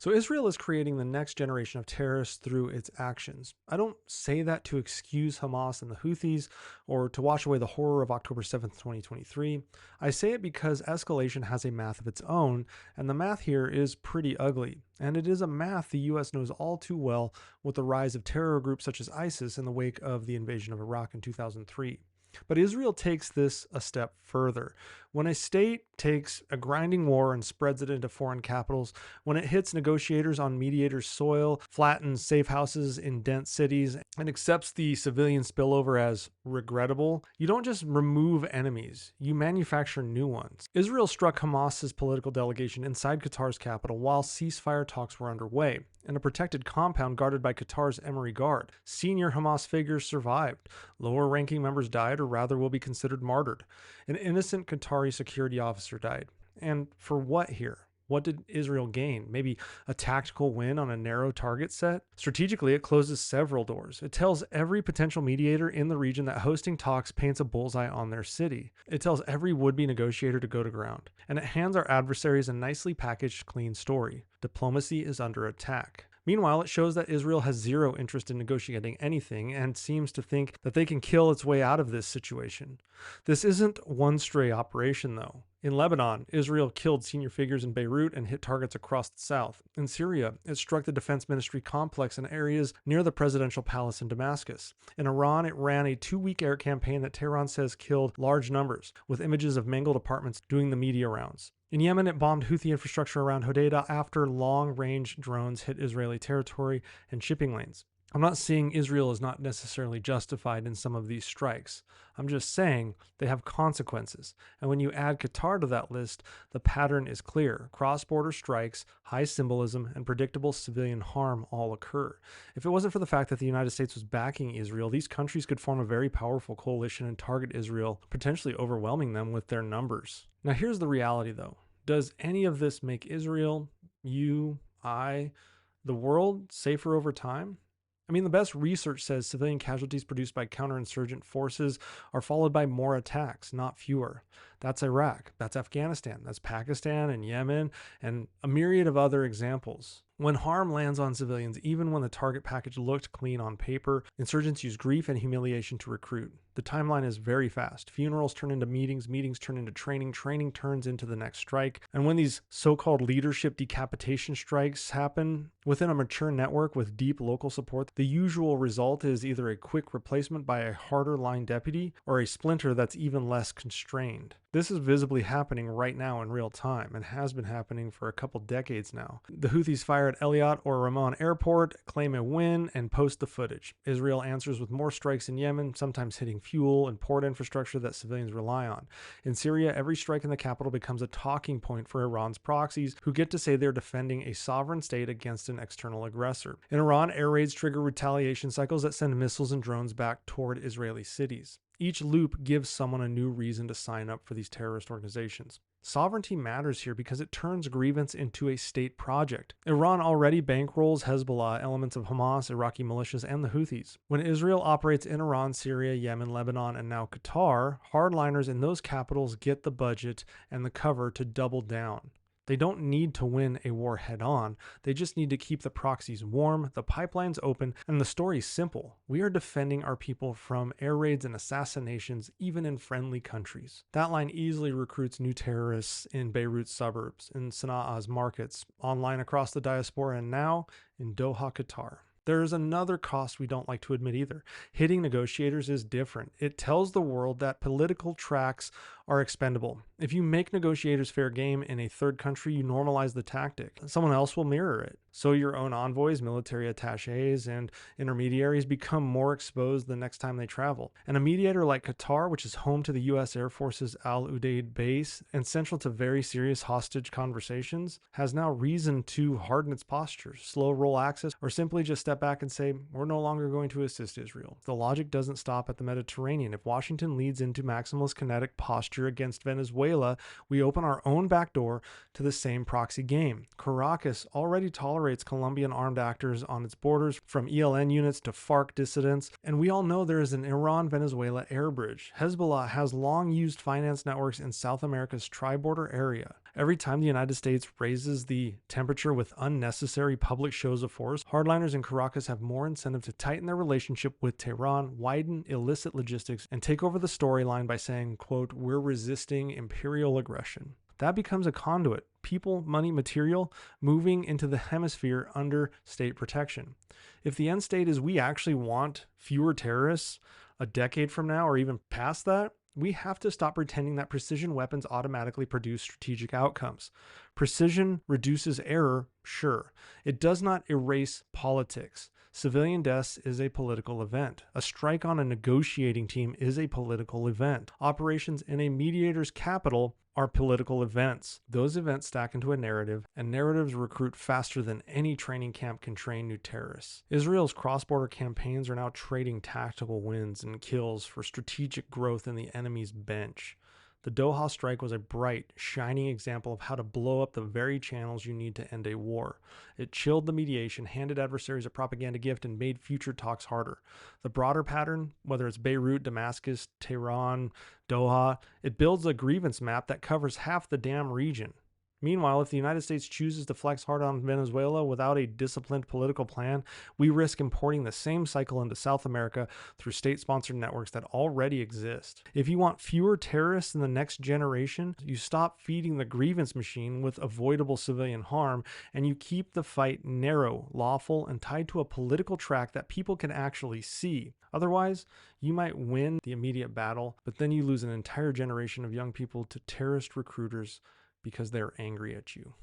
So Israel is creating the next generation of terrorists through its actions. I don't say that to excuse Hamas and the Houthis or to wash away the horror of October 7th, 2023. I say it because escalation has a math of its own, and the math here is pretty ugly. And it is a math the US knows all too well with the rise of terror groups such as ISIS in the wake of the invasion of Iraq in 2003. But Israel takes this a step further. When a state takes a grinding war and spreads it into foreign capitals, when it hits negotiators on mediators' soil, flattens safe houses in dense cities, and accepts the civilian spillover as regrettable, you don't just remove enemies, you manufacture new ones. Israel struck Hamas's political delegation inside Qatar's capital while ceasefire talks were underway, in a protected compound guarded by Qatar's Emery Guard. Senior Hamas figures survived. Lower ranking members died, or rather will be considered martyred. An innocent Qatari security officer died. And for what here? What did Israel gain? Maybe a tactical win on a narrow target set? Strategically, it closes several doors. It tells every potential mediator in the region that hosting talks paints a bullseye on their city. It tells every would-be negotiator to go to ground. And it hands our adversaries a nicely packaged, clean story. Diplomacy is under attack. Meanwhile, it shows that Israel has zero interest in negotiating anything and seems to think that they can kill its way out of this situation. This isn't one stray operation, though. In Lebanon, Israel killed senior figures in Beirut and hit targets across the south. In Syria, it struck the defense ministry complex in areas near the presidential palace in Damascus. In Iran, it ran a 2-week air campaign that Tehran says killed large numbers, with images of mangled apartments doing the media rounds. In Yemen, it bombed Houthi infrastructure around Hodeidah after long-range drones hit Israeli territory and shipping lanes. I'm not saying Israel is not necessarily justified in some of these strikes. I'm just saying they have consequences. And when you add Qatar to that list, the pattern is clear. Cross-border strikes, high symbolism, and predictable civilian harm all occur. If it wasn't for the fact that the United States was backing Israel, these countries could form a very powerful coalition and target Israel, potentially overwhelming them with their numbers. Now here's the reality though. Does any of this make Israel, you, I, the world safer over time? I mean, the best research says civilian casualties produced by counterinsurgent forces are followed by more attacks, not fewer. That's Iraq, that's Afghanistan, that's Pakistan and Yemen, and a myriad of other examples. When harm lands on civilians, even when the target package looked clean on paper, insurgents use grief and humiliation to recruit. The timeline is very fast. Funerals turn into meetings, meetings turn into training, training turns into the next strike. And when these so-called leadership decapitation strikes happen within a mature network with deep local support, the usual result is either a quick replacement by a harder line deputy or a splinter that's even less constrained. This is visibly happening right now in real time and has been happening for a couple decades now. The Houthis fire at Eilat or Ramon airport, claim a win, and post the footage. Israel answers with more strikes in Yemen, sometimes hitting fuel and port infrastructure that civilians rely on. In Syria, every strike in the capital becomes a talking point for Iran's proxies, who get to say they're defending a sovereign state against an external aggressor. In Iran, air raids trigger retaliation cycles that send missiles and drones back toward Israeli cities. Each loop gives someone a new reason to sign up for these terrorist organizations. Sovereignty matters here because it turns grievance into a state project. Iran already bankrolls Hezbollah, elements of Hamas, Iraqi militias, and the Houthis. When Israel operates in Iran, Syria, Yemen, Lebanon, and now Qatar, hardliners in those capitals get the budget and the cover to double down. They don't need to win a war head on. They just need to keep the proxies warm, the pipelines open, and the story's simple. We are defending our people from air raids and assassinations, even in friendly countries. That line easily recruits new terrorists in Beirut's suburbs, in Sana'a's markets, online across the diaspora, and now in Doha, Qatar. There's another cost we don't like to admit either. Hitting negotiators is different. It tells the world that political tracks are expendable. If you make negotiators fair game in a third country, you normalize the tactic. Someone else will mirror it. So your own envoys, military attaches, and intermediaries become more exposed the next time they travel. And a mediator like Qatar, which is home to the U.S. Air Force's Al Udeid base and central to very serious hostage conversations, has now reason to harden its posture, slow roll access, or simply just step back and say, we're no longer going to assist Israel. The logic doesn't stop at the Mediterranean. If Washington leads into maximalist kinetic posture against Venezuela, we open our own back door to the same proxy game. Caracas already tolerates Colombian armed actors on its borders, from ELN units to FARC dissidents, and we all know there is an Iran-Venezuela air bridge. Hezbollah has long used finance networks in South America's tri-border area, Every time the United States raises the temperature with unnecessary public shows of force, hardliners in Caracas have more incentive to tighten their relationship with Tehran, widen illicit logistics, and take over the storyline by saying, quote, "We're resisting imperial aggression." That becomes a conduit, people, money, material, moving into the hemisphere under state protection. If the end state is we actually want fewer terrorists a decade from now or even past that, we have to stop pretending that precision weapons automatically produce strategic outcomes. Precision reduces error, sure. It does not erase politics. Civilian deaths is a political event. A strike on a negotiating team is a political event. Operations in a mediator's capital are political events. Those events stack into a narrative, and narratives recruit faster than any training camp can train new terrorists. Israel's cross-border campaigns are now trading tactical wins and kills for strategic growth in the enemy's bench. The Doha strike was a bright, shining example of how to blow up the very channels you need to end a war. It chilled the mediation, handed adversaries a propaganda gift, and made future talks harder. The broader pattern, whether it's Beirut, Damascus, Tehran, Doha, it builds a grievance map that covers half the damn region. Meanwhile, if the United States chooses to flex hard on Venezuela without a disciplined political plan, we risk importing the same cycle into South America through state-sponsored networks that already exist. If you want fewer terrorists in the next generation, you stop feeding the grievance machine with avoidable civilian harm, and you keep the fight narrow, lawful, and tied to a political track that people can actually see. Otherwise, you might win the immediate battle, but then you lose an entire generation of young people to terrorist recruiters because they're angry at you.